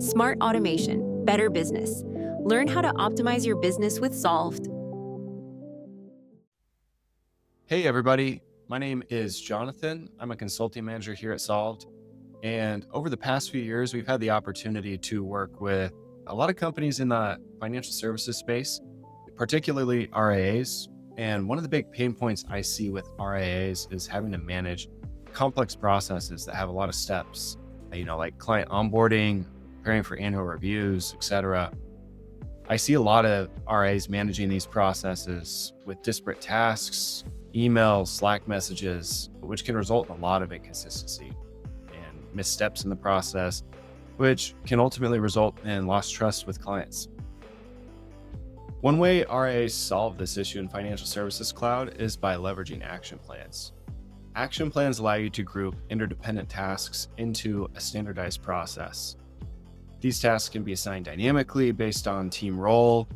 Smart automation, better business. Learn how to optimize your business with Solved. Hey everybody, my name is Jonathan. I'm a consulting manager here at Solved. And over the past few years, we've had the opportunity to work with a lot of companies in the financial services space, particularly RIAs. And one of the big pain points I see with RIAs is having to manage complex processes that have a lot of steps, like client onboarding, preparing for annual reviews, etc. I see a lot of RIAs managing these processes with disparate tasks, emails, Slack messages, which can result in a lot of inconsistency and missteps in the process, which can ultimately result in lost trust with clients. One way RIAs solve this issue in Financial Services Cloud is by leveraging action plans. Action plans allow you to group interdependent tasks into a standardized process. These tasks can be assigned dynamically based on team role.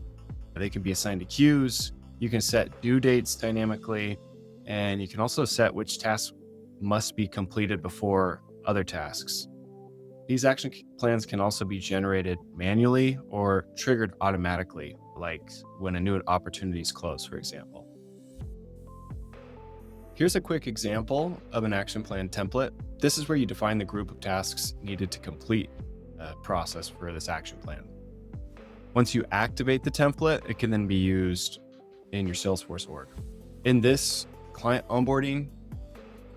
They can be assigned to queues. You can set due dates dynamically, and you can also set which tasks must be completed before other tasks. These action plans can also be generated manually or triggered automatically, like when a new opportunity is closed, for example. Here's a quick example of an action plan template. This is where you define the group of tasks needed to complete a process for this action plan. Once you activate the template, it can then be used in your Salesforce org. In this client onboarding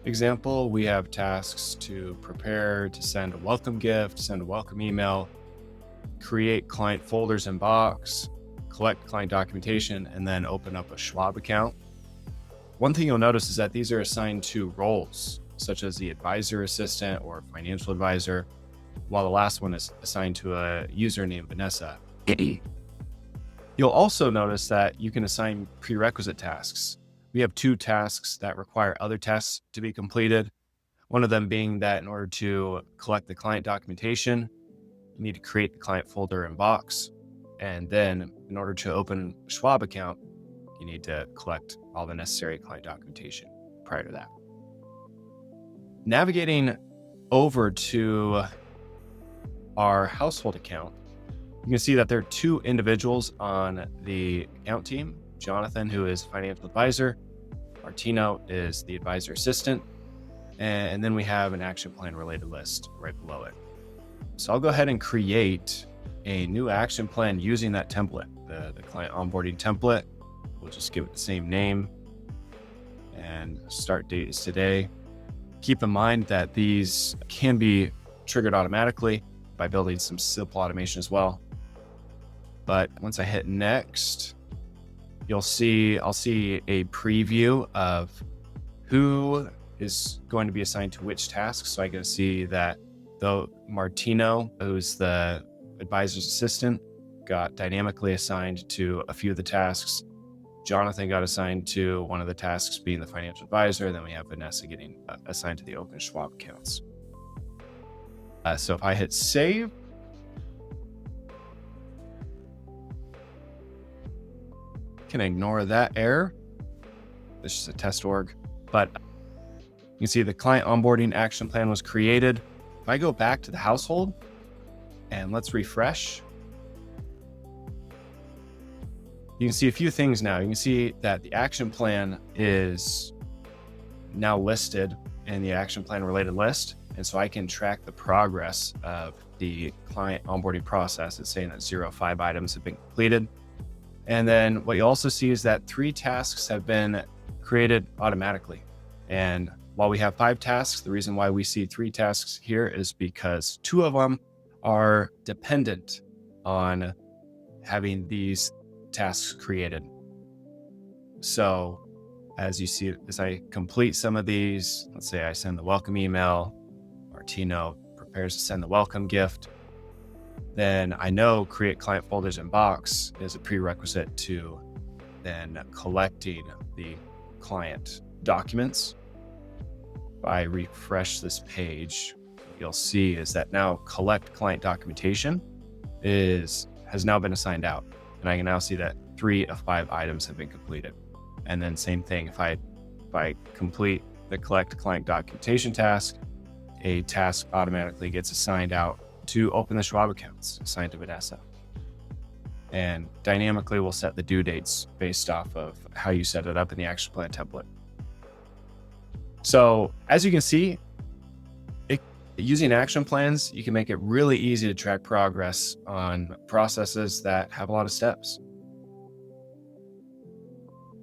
example, we have tasks to prepare to send a welcome gift, send a welcome email, create client folders and box, collect client documentation, and then open up a Schwab account. One thing you'll notice is that these are assigned to roles, such as the advisor assistant or financial advisor, while the last one is assigned to a user named Vanessa. You'll also notice that you can assign prerequisite tasks. We have 2 tasks that require other tasks to be completed. One of them being that in order to collect the client documentation, you need to create the client folder and box. And then in order to open a Schwab account, you need to collect all the necessary client documentation prior to that. Navigating over to our household account, you can see that there are 2 individuals on the account team. Jonathan, who is financial advisor, Martino is the advisor assistant, and then we have an action plan related list right below it. So I'll go ahead and create a new action plan using that template, the client onboarding template. We'll just give it the same name, and start date is today. Keep in mind that these can be triggered automatically by building some simple automation as well. But once I hit next, I'll see a preview of who is going to be assigned to which tasks. So I can see that though Martino, who's the advisor's assistant, got dynamically assigned to a few of the tasks. Jonathan got assigned to one of the tasks being the financial advisor. And then we have Vanessa getting assigned to the open Schwab accounts. So if I hit save, can ignore that error. This is a test org, but you can see the client onboarding action plan was created. If I go back to the household and let's refresh, you can see a few things now. You can see that the action plan is now listed in the action plan related list. And so I can track the progress of the client onboarding process. It's saying that 0 of 5 items have been completed. And then what you also see is that 3 tasks have been created automatically. And while we have 5 tasks, the reason why we see 3 tasks here is because 2 of them are dependent on having these tasks created. So as you see, as I complete some of these, let's say I send the welcome email, Martino prepares to send the welcome gift, then I know create client folders and box is a prerequisite to then collecting the client documents. If I refresh this page, what you'll see is that now collect client documentation has now been assigned out. And I can now see that 3 of 5 items have been completed. And then same thing, if I complete the collect client documentation task, a task automatically gets assigned out to open the Schwab accounts assigned to Vanessa. And dynamically, we'll set the due dates based off of how you set it up in the action plan template. So as you can see, using action plans, you can make it really easy to track progress on processes that have a lot of steps.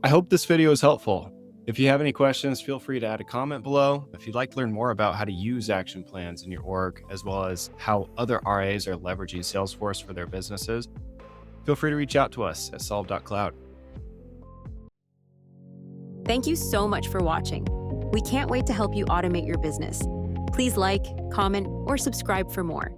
I hope this video is helpful. If you have any questions, feel free to add a comment below. If you'd like to learn more about how to use action plans in your org, as well as how other RIAs are leveraging Salesforce for their businesses, feel free to reach out to us at solve.cloud. Thank you so much for watching. We can't wait to help you automate your business. Please like, comment, or subscribe for more.